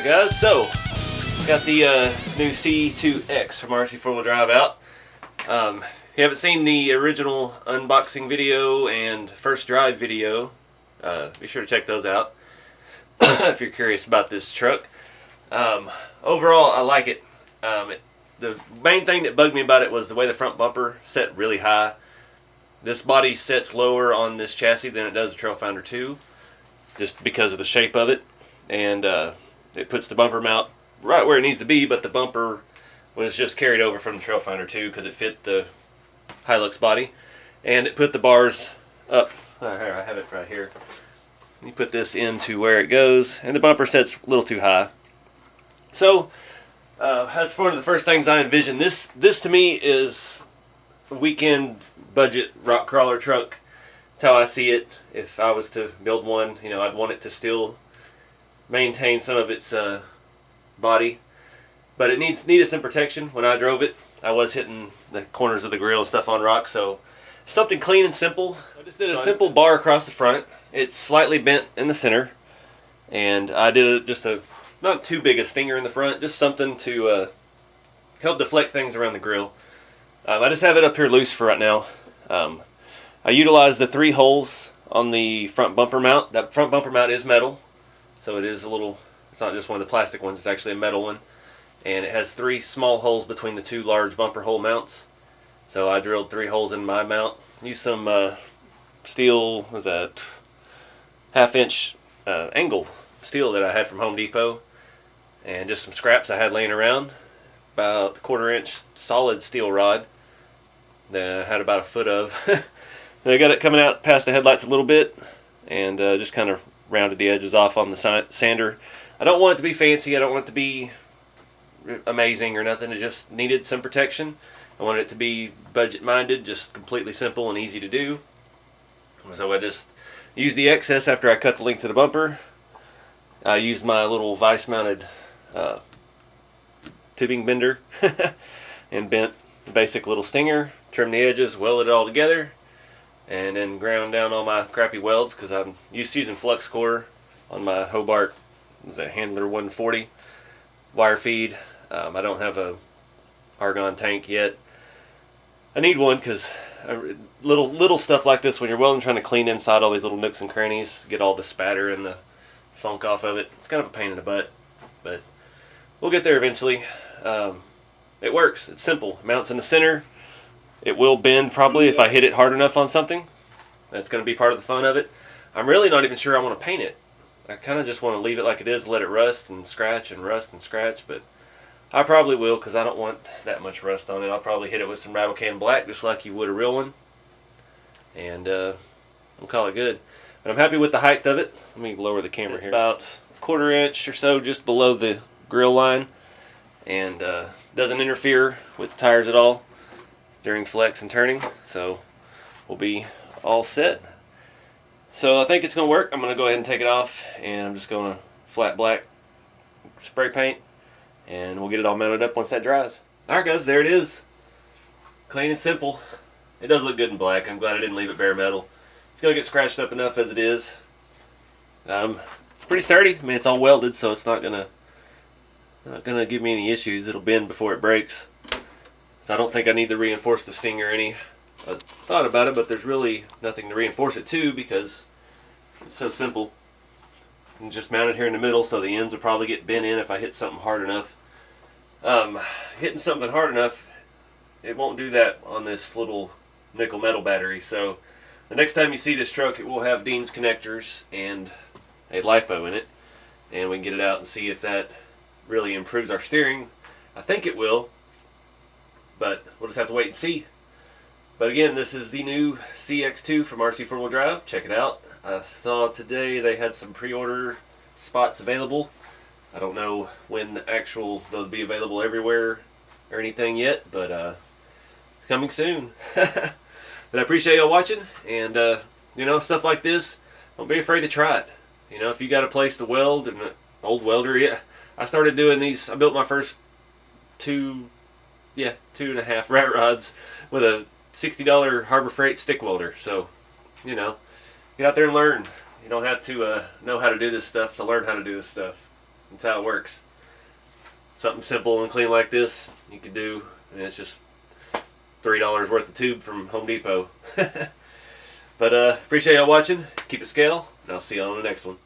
Alright guys, so got the new C2X from RC4wd out. If you haven't seen the original unboxing video and first drive video, be sure to check those out if you're curious about this truck. Overall, I like it. The main thing that bugged me about it was the way the front bumper set really high. This body sets lower on this chassis than it does the Trailfinder 2, just because of the shape of it, and it puts the bumper mount right where it needs to be, but the bumper was just carried over from the Trailfinder 2 because it fit the Hilux body, and it put the bars up. Here, I have it right here. You put this into where it goes, and the bumper sets a little too high. So that's one of the first things I envisioned. This to me is a weekend budget rock crawler truck. That's how I see it. If I was to build one, you know, I'd want it to still maintain some of its body, but it needed some protection. When I drove it, I was hitting the corners of the grill and stuff on rock, so something clean and simple. I just did a simple bar across the front. It's slightly bent in the center, and I did just a not too big a stinger in the front, just something to help deflect things around the grill. I just have it up here loose for right now. I utilized the 3 holes on the front bumper mount. That front bumper mount is metal, so it is a little, it's not just one of the plastic ones, it's actually a metal one. And it has 3 small holes between the 2 large bumper hole mounts. So I drilled 3 holes in my mount. Used some steel, what was that, 1/2 inch angle steel that I had from Home Depot. And just some scraps I had laying around. About 1/4 inch solid steel rod that I had about a foot of. I got it coming out past the headlights a little bit, and just kind of rounded the edges off on the sander. I don't want it to be fancy, I don't want it to be amazing or nothing. It just needed some protection. I wanted it to be budget minded, just completely simple and easy to do. So I just used the excess after I cut the length of the bumper. I used my little vise mounted tubing bender and bent the basic little stinger, trimmed the edges, welded it all together, and then ground down all my crappy welds because I'm used to using flux core on my Hobart, was that Handler 140 wire feed. I don't have a argon tank yet. I need one because little stuff like this, when you're welding, trying to clean inside all these little nooks and crannies, get all the spatter and the funk off of it, it's kind of a pain in the butt, but we'll get there eventually. It works. It's simple. It mounts in the center. It will bend probably if I hit it hard enough on something. That's going to be part of the fun of it. I'm really not even sure I want to paint it. I kind of just want to leave it like it is, let it rust and scratch and rust and scratch, but I probably will because I don't want that much rust on it. I'll probably hit it with some rattle can black just like you would a real one, and we'll call it good. But I'm happy with the height of it. Let me lower the camera here. About 1/4 inch or so just below the grill line, and doesn't interfere with the tires at all during flex and turning, so we'll be all set. So I think it's going to work. I'm going to go ahead and take it off, and I'm just going to flat black spray paint, and we'll get it all mounted up once that dries. Alright guys, there it is. Clean and simple. It does look good in black. I'm glad I didn't leave it bare metal. It's going to get scratched up enough as it is. It's pretty sturdy. I mean, it's all welded, so it's not gonna give me any issues. It'll bend before it breaks. So I don't think I need to reinforce the stinger any. I thought about it, but there's really nothing to reinforce it to because it's so simple. And just mount it here in the middle, so the ends will probably get bent in if I hit something hard enough. Hitting something hard enough, it won't do that on this little nickel metal battery. So the next time you see this truck, it will have Dean's connectors and a LiPo in it, and we can get it out and see if that really improves our steering. I think it will, but we'll just have to wait and see. But again, this is the new CX2 from RC4wd. Check it out. I saw today they had some pre-order spots available. I don't know when they'll be available everywhere or anything yet, but coming soon. But I appreciate y'all watching, and you know, stuff like this, don't be afraid to try it. You know, if you got a place to weld, and an old welder, yeah. I started doing these. I built my first 2.5 rat rods with a $60 Harbor Freight stick welder. So, you know, get out there and learn. You don't have to know how to do this stuff to learn how to do this stuff. That's how it works. Something simple and clean like this you could do, and it's just $3 worth of tube from Home Depot. But appreciate y'all watching. Keep it scale, and I'll see you on the next one.